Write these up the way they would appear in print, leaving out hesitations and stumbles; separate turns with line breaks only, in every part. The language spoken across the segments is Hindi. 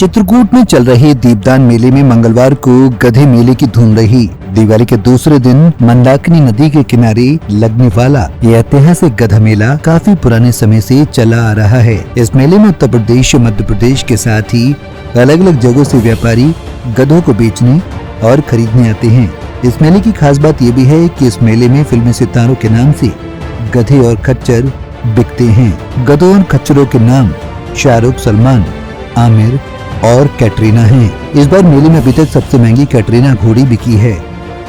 चित्रकूट में चल रहे दीपदान मेले में मंगलवार को गधे मेले की धूम रही। दिवाली के दूसरे दिन मंदाकिनी नदी के किनारे लगने वाला यह ऐतिहासिक गधा मेला काफी पुराने समय से चला आ रहा है। इस मेले में उत्तर प्रदेश, मध्य प्रदेश के साथ ही अलग अलग जगहों से व्यापारी गधों को बेचने और खरीदने आते हैं। इस मेले की खास बात ये भी है कि इस मेले में फिल्मी सितारों के नाम से गधे और खच्चर बिकते हैं। गधों और खच्चरों के नाम शाहरुख, सलमान, आमिर और कैटरीना हैं। इस बार मेले में अभी तक सबसे महंगी कैटरीना घोड़ी बिकी है,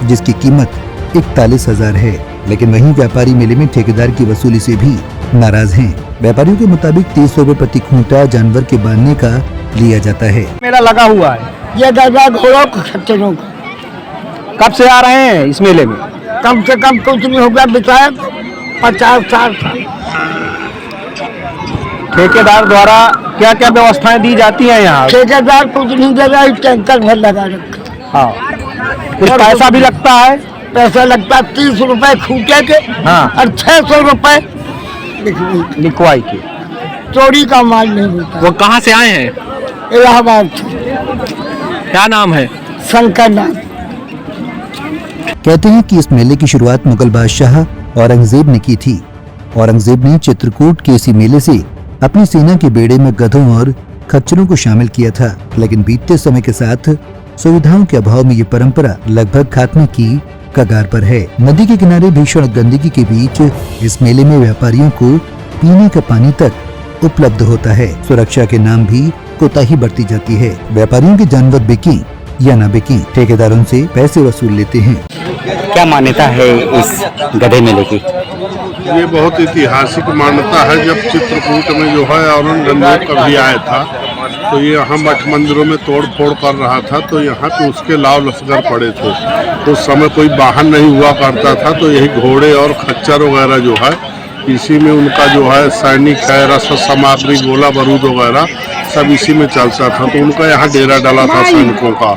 जिसकी कीमत 41,000 है। लेकिन वहीं व्यापारी मेले में ठेकेदार की वसूली से भी नाराज हैं। व्यापारियों के मुताबिक 30 रुपए प्रति खूंटा जानवर के बांधने का लिया जाता है।
मेला लगा हुआ है,
ये गधा घोड़ों खच्चरों का।
कब से आ रहे हैं इस मेले में?
कम से कम कुछ नहीं होगा बिताया 50-60 साल।
ठेकेदार द्वारा क्या क्या व्यवस्थाएं दी जाती हैं यहाँ?
ठेकेदार कुछ नहीं दे रहा, टैंकर भर लगा रखा।
हाँ, कुछ पैसा भी लगता है?
पैसा लगता है 30 रुपए खूंटे के।
हाँ।
और 600 रुपए
लिखवाई के।
चोरी का माल नहीं होता।
वो कहाँ से आए हैं?
इलाहाबाद से।
क्या नाम है?
शंकर नाथ।
कहते हैं कि इस मेले की शुरुआत मुगल बादशाह औरंगजेब ने की थी। औरंगजेब ने चित्रकूट के इसी मेले से अपनी सेना के बेड़े में गधों और खच्चरों को शामिल किया था। लेकिन बीतते समय के साथ सुविधाओं के अभाव में ये परंपरा लगभग खात्मे की कगार पर है। नदी के किनारे भीषण गंदगी के बीच इस मेले में व्यापारियों को पीने का पानी तक उपलब्ध होता है। सुरक्षा के नाम भी कोताही बरती जाती है। व्यापारियों के जानवर बिके या न बिके, ठेकेदारों से पैसे वसूल लेते हैं।
क्या मान्यता है इस गधे मेले की?
ये बहुत ऐतिहासिक मान्यता है। जब चित्रकूट में जो है औरंगजेब कभी आया था तो ये यहाँ मठ मंदिरों में तोड़ फोड़ कर रहा था, तो यहाँ पे उसके लाव लश्कर पड़े थे। तो उस समय कोई वाहन नहीं हुआ करता था, तो यही घोड़े और खच्चर वगैरह जो है इसी में उनका जो है सैनिक है, रसद सामग्री, गोला बारूद वगैरह सब इसी में चलता था। तो उनका यहाँ डेरा डाला था सैनिकों का।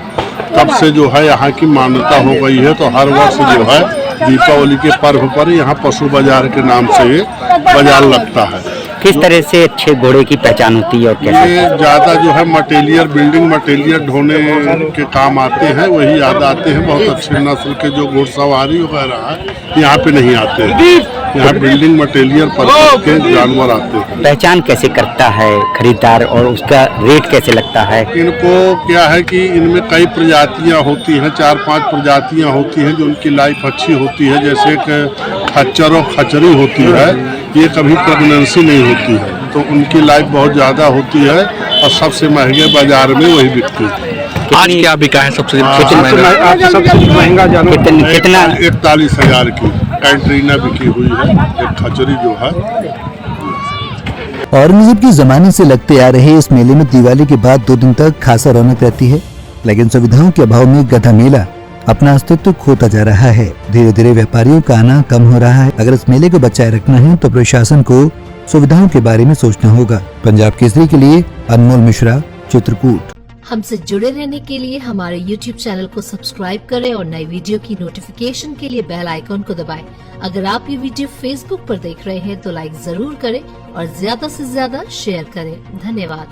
तब से जो है यहाँ की मान्यता हो गई है। तो हर वर्ष जो है दीपावली के पर्व पर यहाँ पशु बाजार के नाम से ये बाजार लगता है।
किस तरह से अच्छे घोड़े की पहचान होती है और कैसे?
ये ज़्यादा जो है मटेरियल, बिल्डिंग मटेरियल ढोने के काम आते हैं, वही ज़्यादा आते हैं। बहुत अच्छे नस्ल के जो घुड़सवारी वगैरह है यहाँ पे नहीं आते हैं। यहाँ बिल्डिंग मटेरियल पर के जानवर आते हैं।
पहचान कैसे करता है खरीदार और उसका रेट कैसे लगता है?
इनको क्या है कि इनमें कई प्रजातियाँ होती हैं, 4-5 प्रजातियाँ होती हैं जो उनकी लाइफ अच्छी होती है। जैसे कि खच्चर और खचरी होती है, ये कभी प्रेगनेंसी नहीं होती है, तो उनकी लाइफ बहुत ज़्यादा होती है और सबसे महंगे बाजार में वही बिकती है।
आज क्या बिका है सबसे
महंगा जानवर?
कितना?
41,000 की कैटरीना बिकी हुई है, एक खचरी जो है।
औरंगजेब के जमाने से लगते आ रहे इस मेले में दिवाली के बाद 2 दिन तक खासा रौनक रहती है। लेकिन सुविधाओं के अभाव में गधा मेला अपना अस्तित्व खोता जा रहा है। धीरे धीरे व्यापारियों का आना कम हो रहा है। अगर इस मेले को बचाए रखना है तो प्रशासन को सुविधाओं के बारे में सोचना होगा। पंजाब केसरी के लिए अनमोल मिश्रा, चित्रकूट।
हमसे जुड़े रहने के लिए हमारे YouTube चैनल को सब्सक्राइब करें और नई वीडियो की नोटिफिकेशन के लिए बेल आइकॉन को दबाएं। अगर आप ये वीडियो Facebook पर देख रहे हैं तो लाइक जरूर करें और ज्यादा से ज्यादा शेयर करें। धन्यवाद।